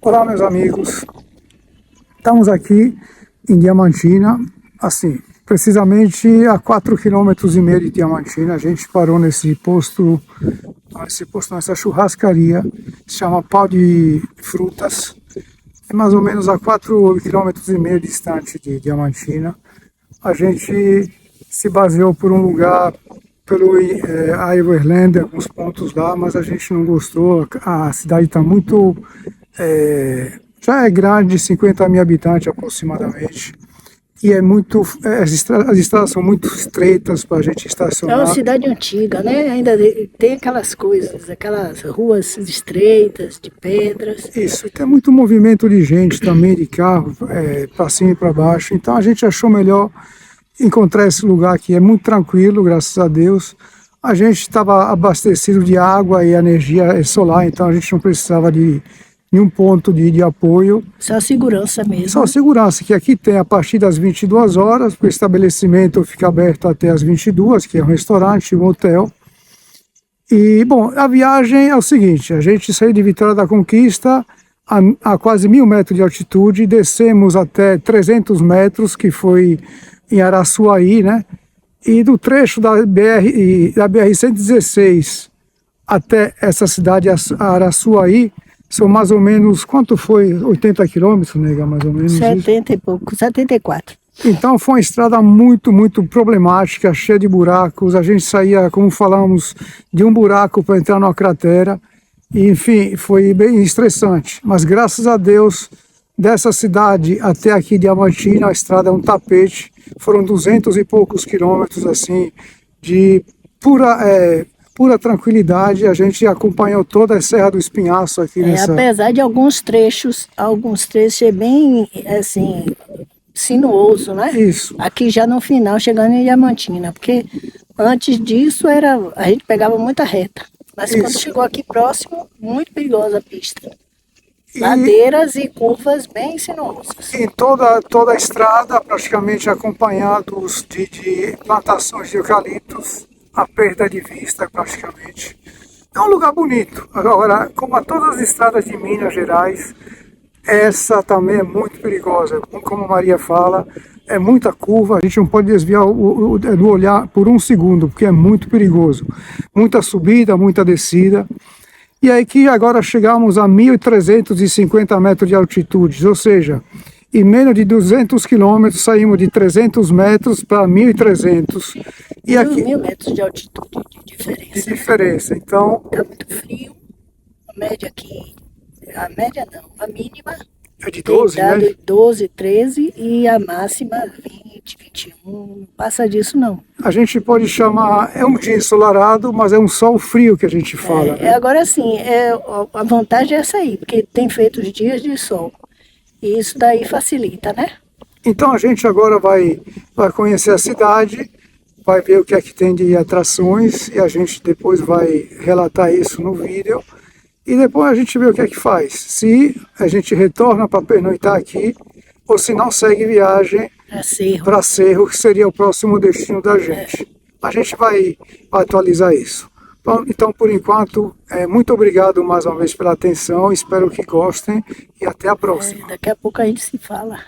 Olá, meus amigos. Estamos aqui em Diamantina, assim, precisamente a 4,5 km de Diamantina. A gente parou nessa churrascaria, se chama Pau de Frutas. É mais ou menos a 4,5 km distante de Diamantina. A gente se baseou por um lugar pelo Iverland, alguns pontos lá, mas a gente não gostou. A cidade está muito... já é grande, 50 mil habitantes aproximadamente. E as estradas são muito estreitas para a gente estacionar. É uma cidade antiga, né? Ainda tem aquelas coisas, aquelas ruas estreitas, de pedras. Isso, e tem muito movimento de gente também, de carro, para cima e para baixo. Então a gente achou melhor encontrar esse lugar aqui. É muito tranquilo, graças a Deus. A gente estava abastecido de água e energia solar, então a gente não precisava de nenhum ponto de apoio. Só segurança mesmo. Só segurança, que aqui tem a partir das 22 horas, o estabelecimento fica aberto até as 22, que é um restaurante, um hotel. E, bom, a viagem é o seguinte, a gente saiu de Vitória da Conquista a quase 1.000 metros de altitude, descemos até 300 metros, que foi em Araçuaí, né? E do trecho da BR-116 até essa cidade, Araçuaí, são mais ou menos, quanto foi? 80 quilômetros, nega, mais ou menos? 70 e pouco, 74. Então foi uma estrada muito, muito problemática, cheia de buracos. A gente saía, como falamos, de um buraco para entrar numa cratera. E, enfim, foi bem estressante. Mas graças a Deus, dessa cidade até aqui Diamantina, a estrada é um tapete. Foram 200 e poucos quilômetros, assim, de pura tranquilidade. A gente acompanhou toda a Serra do Espinhaço aqui nessa... Apesar de alguns trechos é bem, assim, sinuoso, né? Isso. Aqui já no final, chegando em Diamantina, porque antes disso a gente pegava muita reta. Mas quando chegou aqui próximo, muito perigosa a pista. Ladeiras e curvas bem sinuosas. E toda a estrada praticamente acompanhados de plantações de eucaliptos, a perda de vista praticamente. É um lugar bonito. Agora, como a todas as estradas de Minas Gerais, essa também é muito perigosa. Como a Maria fala, é muita curva, a gente não pode desviar do olhar por um segundo, porque é muito perigoso. Muita subida, muita descida. E aí que agora chegamos a 1.350 metros de altitude, ou seja, em menos de 200 quilômetros saímos de 300 metros para 1.300. E aqui 1.000 metros de altitude de diferença. De diferença, então... Está muito frio, a média aqui, a mínima é de 12, né? 12, 13 e a máxima 20, 21, não passa disso não. A gente pode chamar, é um dia ensolarado, mas é um sol frio que a gente fala. Agora sim, a vantagem é essa aí, porque tem feito os dias de sol. E isso daí facilita, né? Então a gente agora vai conhecer a cidade, vai ver o que é que tem de atrações e a gente depois vai relatar isso no vídeo. E depois a gente vê o que é que faz. Se a gente retorna para pernoitar aqui, ou se não segue viagem para Cerro, que seria o próximo destino da gente. A gente vai atualizar isso. Então, por enquanto, muito obrigado mais uma vez pela atenção, espero que gostem e até a próxima. Daqui a pouco a gente se fala.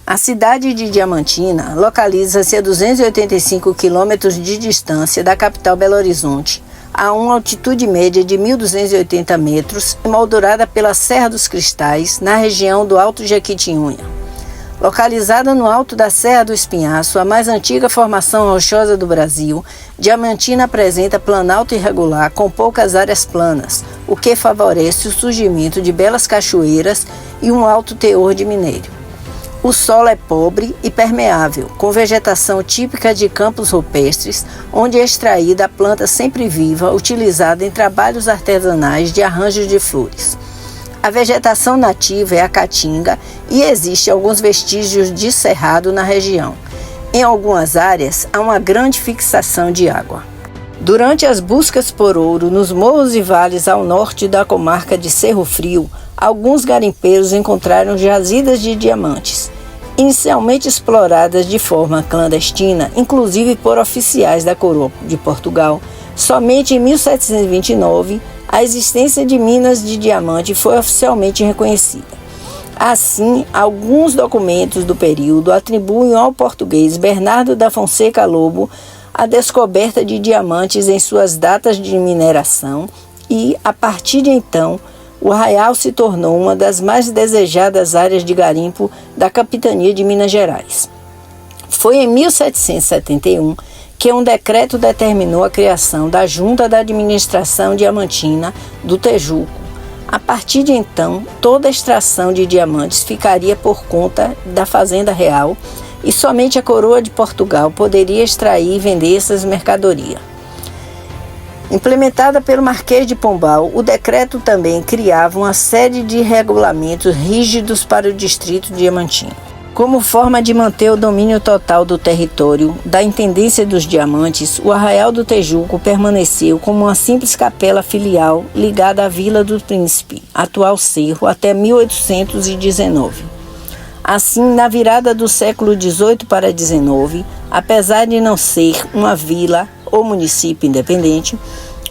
A cidade de Diamantina localiza-se a 285 quilômetros de distância da capital Belo Horizonte, a uma altitude média de 1.280 metros, emoldurada pela Serra dos Cristais, na região do Alto Jequitinhonha. Localizada no alto da Serra do Espinhaço, a mais antiga formação rochosa do Brasil, Diamantina apresenta planalto irregular com poucas áreas planas, o que favorece o surgimento de belas cachoeiras e um alto teor de minério. O solo é pobre e permeável, com vegetação típica de campos rupestres, onde é extraída a planta sempre viva utilizada em trabalhos artesanais de arranjo de flores. A vegetação nativa é a caatinga e existe alguns vestígios de cerrado na região. Em algumas áreas, há uma grande fixação de água. Durante as buscas por ouro nos morros e vales ao norte da comarca de Cerro Frio, alguns garimpeiros encontraram jazidas de diamantes, inicialmente exploradas de forma clandestina, inclusive por oficiais da coroa de Portugal. Somente em 1729, a existência de minas de diamante foi oficialmente reconhecida. Assim, alguns documentos do período atribuem ao português Bernardo da Fonseca Lobo a descoberta de diamantes em suas datas de mineração e, a partir de então, o Arraial se tornou uma das mais desejadas áreas de garimpo da capitania de Minas Gerais. Foi em 1771 que um decreto determinou a criação da Junta da Administração Diamantina do Tejuco. A partir de então, toda a extração de diamantes ficaria por conta da Fazenda Real e somente a Coroa de Portugal poderia extrair e vender essas mercadorias. Implementada pelo Marquês de Pombal, o decreto também criava uma série de regulamentos rígidos para o distrito diamantino. Como forma de manter o domínio total do território da Intendência dos Diamantes, o Arraial do Tejuco permaneceu como uma simples capela filial ligada à Vila do Príncipe, atual Cerro, até 1819. Assim, na virada do século XVIII para XIX, apesar de não ser uma vila ou município independente,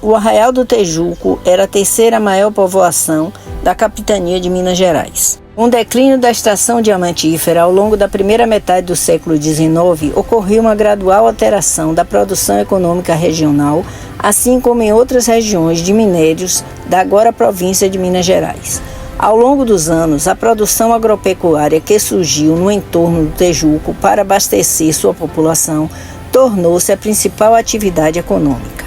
o Arraial do Tejuco era a terceira maior povoação da capitania de Minas Gerais. Com o declínio da extração diamantífera ao longo da primeira metade do século XIX, ocorreu uma gradual alteração da produção econômica regional, assim como em outras regiões de minérios da agora província de Minas Gerais. Ao longo dos anos, a produção agropecuária que surgiu no entorno do Tejuco para abastecer sua população tornou-se a principal atividade econômica.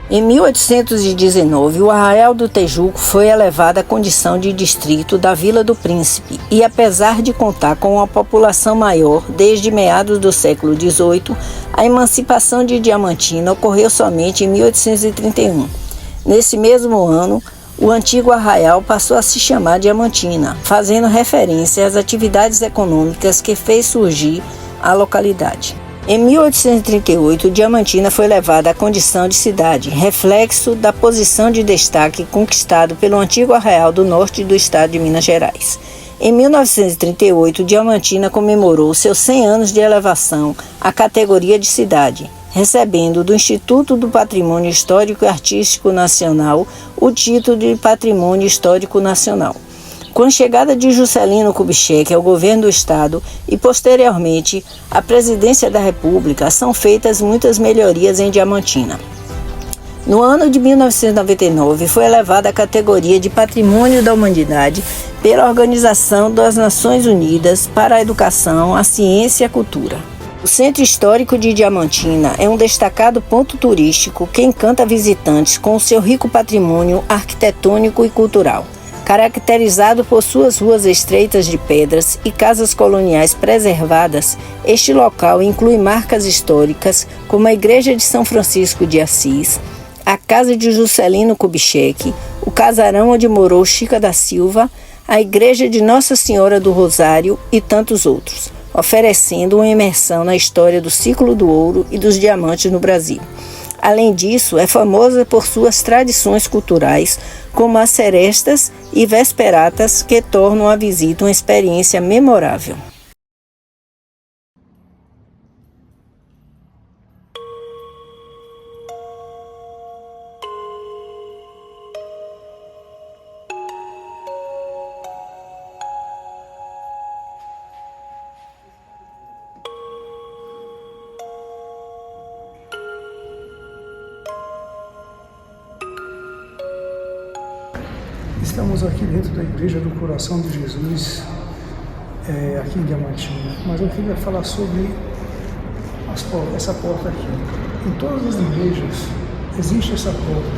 Em 1819, o Arraial do Tejuco foi elevado à condição de distrito da Vila do Príncipe e, apesar de contar com uma população maior desde meados do século XVIII, a emancipação de Diamantina ocorreu somente em 1831. Nesse mesmo ano, o antigo arraial passou a se chamar Diamantina, fazendo referência às atividades econômicas que fez surgir a localidade. Em 1838, Diamantina foi levada à condição de cidade, reflexo da posição de destaque conquistado pelo antigo arraial do norte do estado de Minas Gerais. Em 1938, Diamantina comemorou seus 100 anos de elevação à categoria de cidade, recebendo do Instituto do Patrimônio Histórico e Artístico Nacional o título de Patrimônio Histórico Nacional. Com a chegada de Juscelino Kubitschek ao governo do estado e posteriormente à presidência da República, são feitas muitas melhorias em Diamantina. No ano de 1999, foi elevada à categoria de Patrimônio da Humanidade pela Organização das Nações Unidas para a Educação, a Ciência e a Cultura. O Centro Histórico de Diamantina é um destacado ponto turístico que encanta visitantes com o seu rico patrimônio arquitetônico e cultural. Caracterizado por suas ruas estreitas de pedras e casas coloniais preservadas, este local inclui marcas históricas como a Igreja de São Francisco de Assis, a Casa de Juscelino Kubitschek, o casarão onde morou Chica da Silva, a Igreja de Nossa Senhora do Rosário e tantos outros, oferecendo uma imersão na história do ciclo do ouro e dos diamantes no Brasil. Além disso, é famosa por suas tradições culturais, como as serestas e vesperatas, que tornam a visita uma experiência memorável. Estamos aqui dentro da Igreja do Coração de Jesus, aqui em Diamantina, mas eu queria falar sobre essa porta aqui. Em todas as igrejas existe essa porta,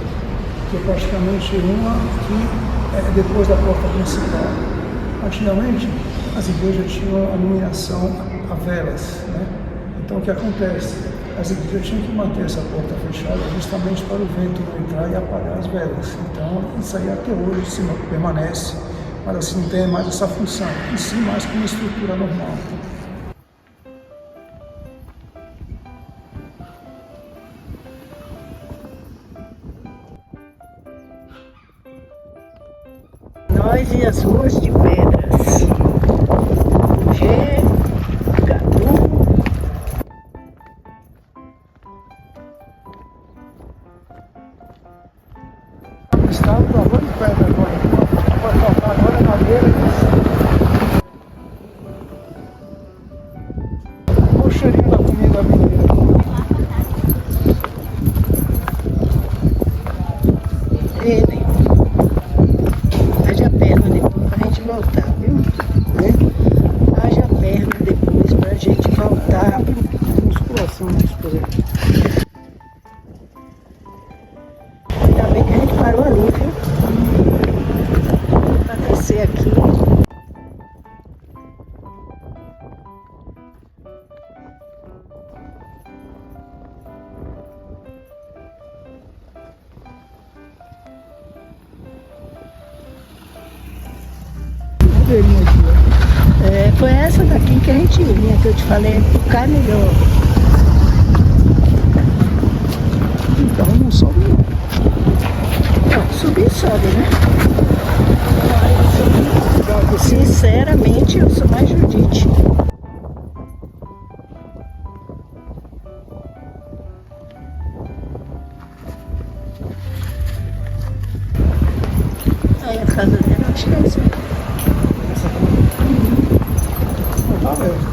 que é praticamente uma que é depois da porta principal. Antigamente, as igrejas tinham a iluminação a velas, né? Então, o que acontece? As igrejas tinham que manter essa porta fechada justamente para o vento não entrar e apagar as velas. Então, isso aí até hoje se permanece, mas assim não tem mais essa função, e sim mais como uma estrutura normal. Nós e as ruas de pedras. Gadu. Estado da rua de pedra agora. Pode colocar agora na madeira. Olha o cheirinho da comida mineira. Ele. Haja perna depois pra gente voltar, viu? Haja perna depois pra gente voltar. Musculação muscular. Ainda bem que a gente parou ali, viu? Pra descer aqui. Foi essa daqui que a gente vinha, que eu te falei, ficar melhor. Então não sobe não. Não, subir sobe, né? Sinceramente, eu sou mais Judite. Aí a casa dela, acho que é isso. Tá mesmo.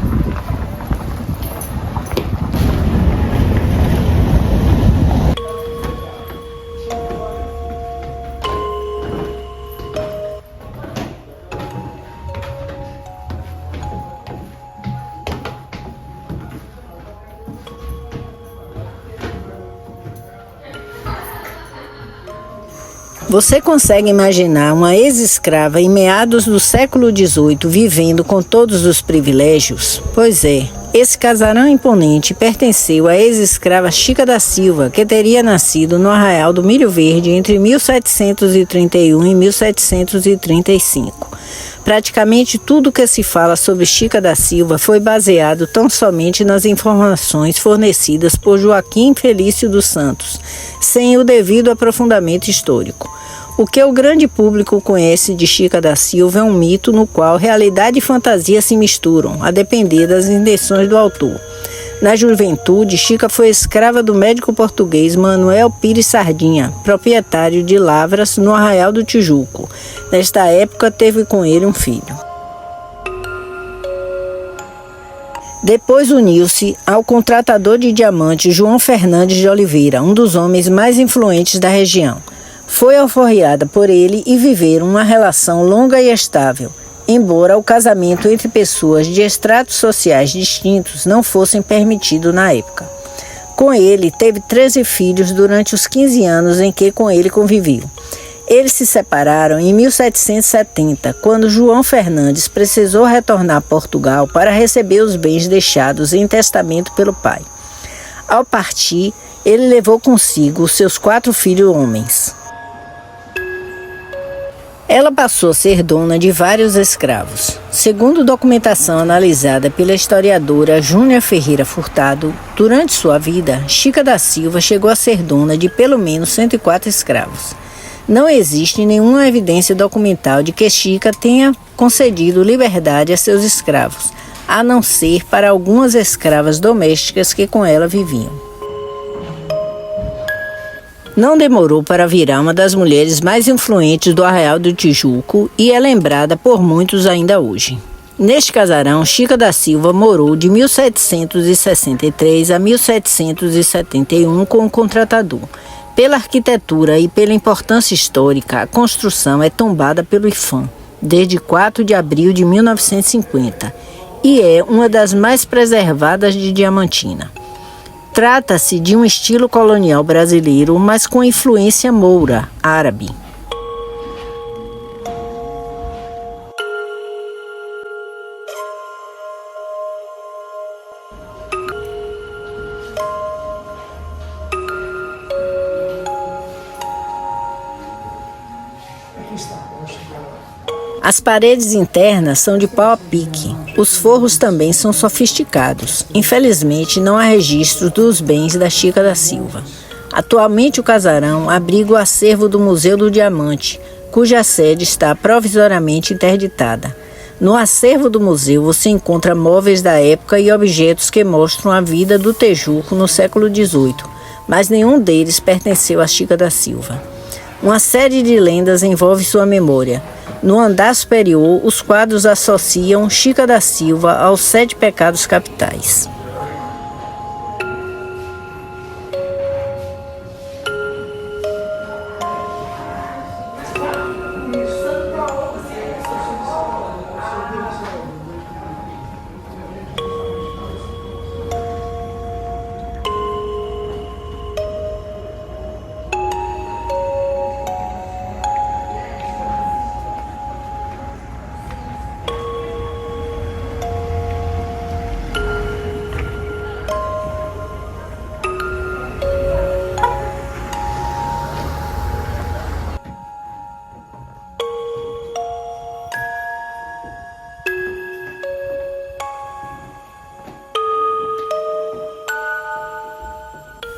Você consegue imaginar uma ex-escrava em meados do século XVIII vivendo com todos os privilégios? Pois é, esse casarão imponente pertenceu à ex-escrava Chica da Silva, que teria nascido no Arraial do Milho Verde entre 1731 e 1735. Praticamente tudo que se fala sobre Chica da Silva foi baseado tão somente nas informações fornecidas por Joaquim Felício dos Santos, sem o devido aprofundamento histórico. O que o grande público conhece de Chica da Silva é um mito no qual realidade e fantasia se misturam, a depender das intenções do autor. Na juventude, Chica foi escrava do médico português Manuel Pires Sardinha, proprietário de lavras no Arraial do Tijuco. Nesta época, teve com ele um filho. Depois uniu-se ao contratador de diamantes João Fernandes de Oliveira, um dos homens mais influentes da região. Foi alforriada por ele e viveram uma relação longa e estável, embora o casamento entre pessoas de estratos sociais distintos não fossem permitido na época. Com ele, teve 13 filhos durante os 15 anos em que com ele conviveu. Eles se separaram em 1770, quando João Fernandes precisou retornar a Portugal para receber os bens deixados em testamento pelo pai. Ao partir, ele levou consigo os seus 4 filhos homens. Ela passou a ser dona de vários escravos. Segundo documentação analisada pela historiadora Júnia Ferreira Furtado, durante sua vida, Chica da Silva chegou a ser dona de pelo menos 104 escravos. Não existe nenhuma evidência documental de que Chica tenha concedido liberdade a seus escravos, a não ser para algumas escravas domésticas que com ela viviam. Não demorou para virar uma das mulheres mais influentes do Arraial do Tijuco e é lembrada por muitos ainda hoje. Neste casarão, Chica da Silva morou de 1763 a 1771 com o contratador. Pela arquitetura e pela importância histórica, a construção é tombada pelo IPHAN desde 4 de abril de 1950 e é uma das mais preservadas de Diamantina. Trata-se de um estilo colonial brasileiro, mas com influência moura, árabe. As paredes internas são de pau a pique. Os forros também são sofisticados. Infelizmente, não há registro dos bens da Chica da Silva. Atualmente, o casarão abriga o acervo do Museu do Diamante, cuja sede está provisoriamente interditada. No acervo do museu você encontra móveis da época e objetos que mostram a vida do Tejuco no século XVIII, mas nenhum deles pertenceu a Chica da Silva. Uma série de lendas envolve sua memória. No andar superior, os quadros associam Chica da Silva aos 7 pecados capitais.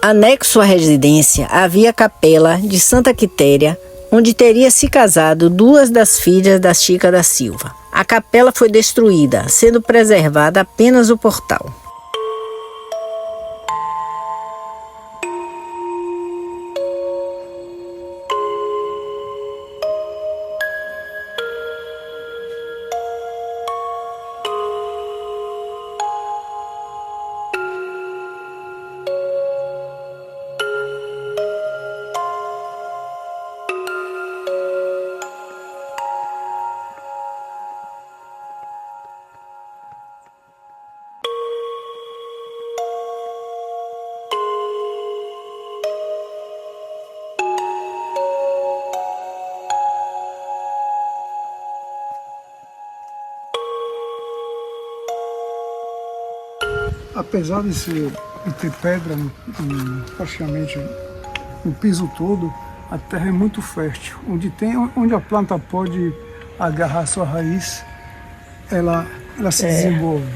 Anexo à residência havia a capela de Santa Quitéria, onde teria se casado 2 das filhas da Chica da Silva. A capela foi destruída, sendo preservada apenas o portal. Apesar de ter pedra praticamente no piso todo, a terra é muito fértil. Onde a planta pode agarrar sua raiz, ela se desenvolve.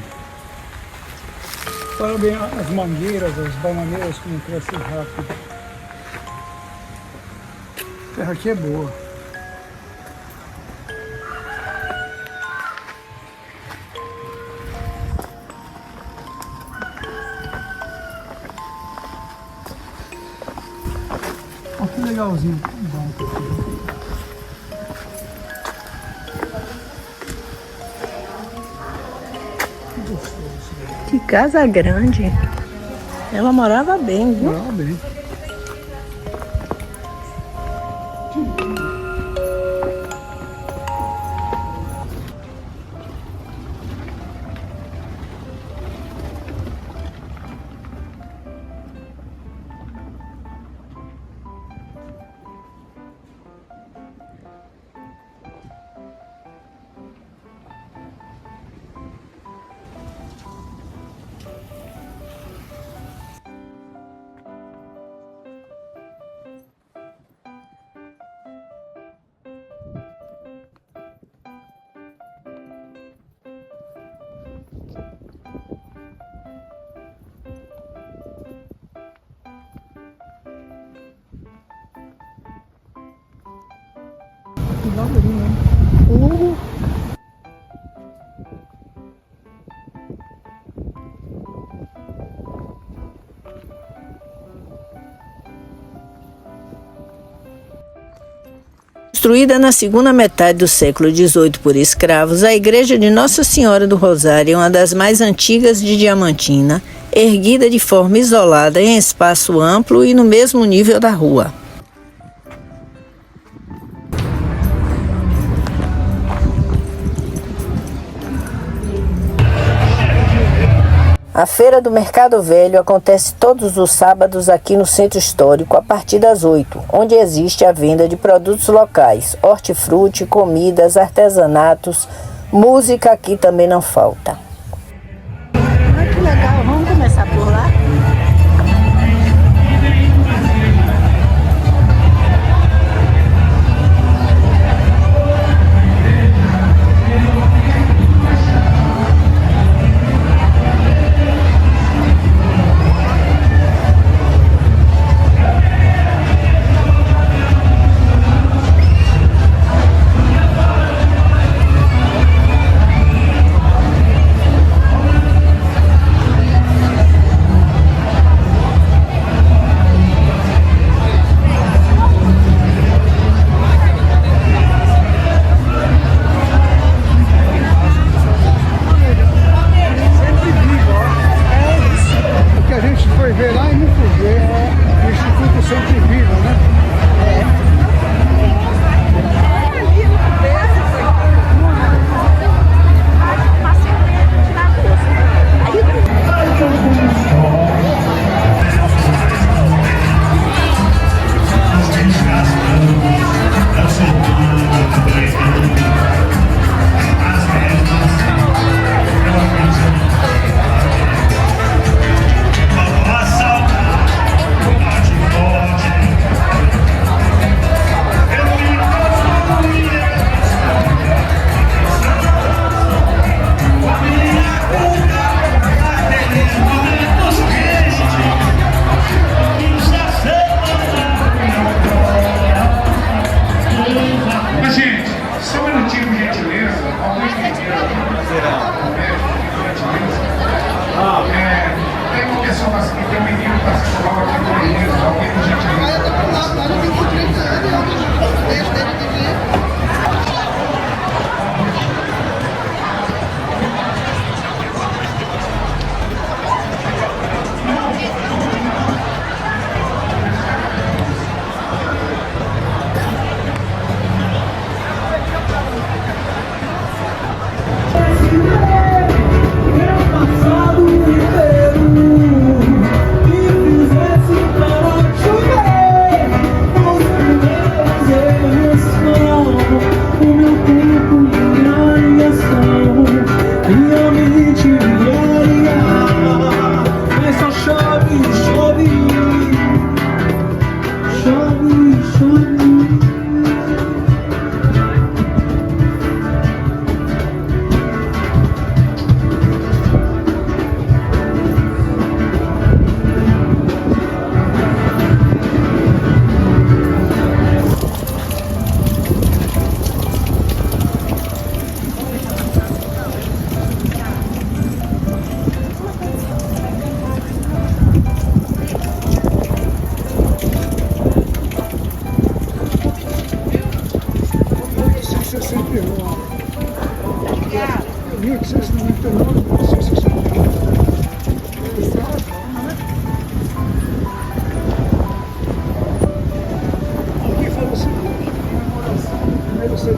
Olha bem as mangueiras, as bananeiras, como crescem rápido. A terra aqui é boa. Olha que legalzinho o banco aqui. Que gostoso. Que casa grande. Ela morava bem, viu? Morava bem. Construída na segunda metade do século XVIII por escravos, a igreja de Nossa Senhora do Rosário é uma das mais antigas de Diamantina, erguida de forma isolada em espaço amplo e no mesmo nível da rua. A Feira do Mercado Velho acontece todos os sábados aqui no Centro Histórico a partir das 8, onde existe a venda de produtos locais, hortifruti, comidas, artesanatos, música aqui também não falta. Olha que legal, vamos começar por lá?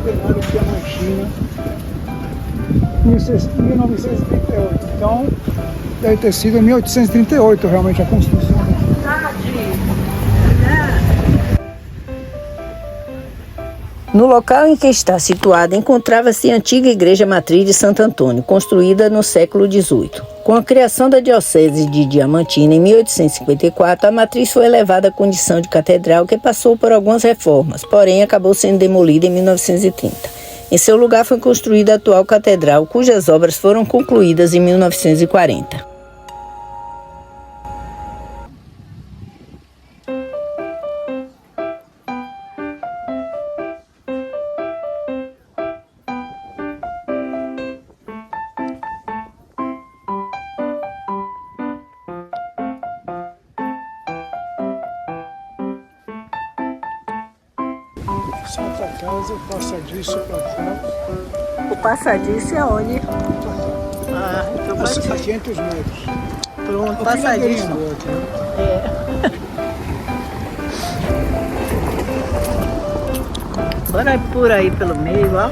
centenário de Diamantina, 1938. Então, deve ter sido em 1838 realmente a construção. No local em que está situada encontrava-se a antiga Igreja Matriz de Santo Antônio, construída no século XVIII. Com a criação da Diocese de Diamantina em 1854, a matriz foi elevada à condição de catedral, que passou por algumas reformas, porém acabou sendo demolida em 1930. Em seu lugar foi construída a atual catedral, cujas obras foram concluídas em 1940. Santa Casa, passadiço para cá. O passadiço é onde? Ah, então A 500 metros. Pronto, O passadiço. Pinheirinho aqui, né? Bora por aí pelo meio, ó.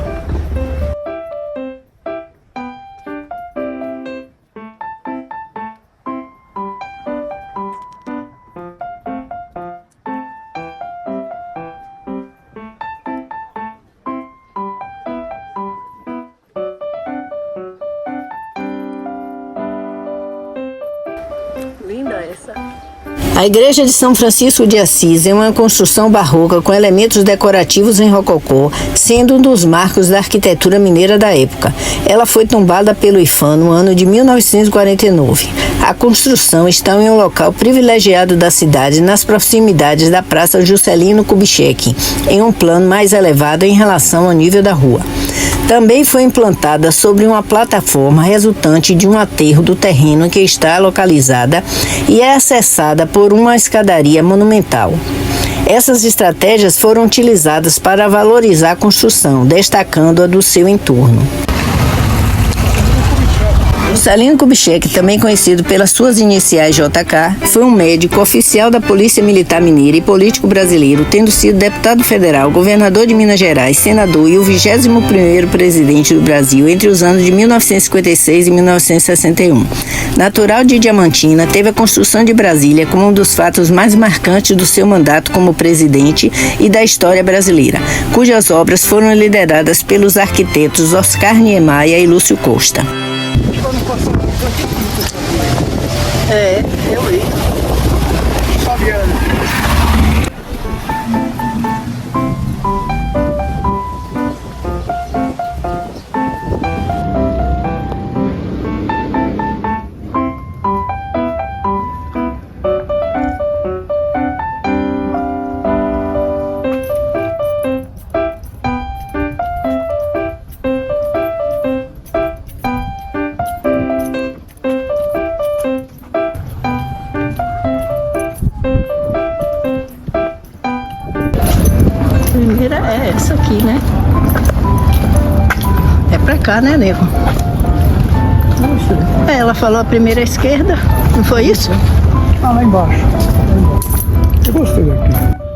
Linda essa. A Igreja de São Francisco de Assis é uma construção barroca com elementos decorativos em rococó, sendo um dos marcos da arquitetura mineira da época. Ela foi tombada pelo IPHAN no ano de 1949. A construção está em um local privilegiado da cidade, nas proximidades da Praça Juscelino Kubitschek, em um plano mais elevado em relação ao nível da rua. Também foi implantada sobre uma plataforma resultante de um aterro do terreno em que está localizada e é acessada por uma escadaria monumental. Essas estratégias foram utilizadas para valorizar a construção, destacando-a do seu entorno. Juscelino Kubitschek, também conhecido pelas suas iniciais JK, foi um médico oficial da Polícia Militar Mineira e político brasileiro, tendo sido deputado federal, governador de Minas Gerais, senador e o 21º presidente do Brasil entre os anos de 1956 e 1961. Natural de Diamantina, teve a construção de Brasília como um dos fatos mais marcantes do seu mandato como presidente e da história brasileira, cujas obras foram lideradas pelos arquitetos Oscar Niemeyer e Lúcio Costa. É, eu vi. Fabiano. Primeira é essa aqui, né? É pra cá, né, nego? É, ela falou a primeira à esquerda, não foi isso? Ah, lá embaixo. Eu gostei daqui.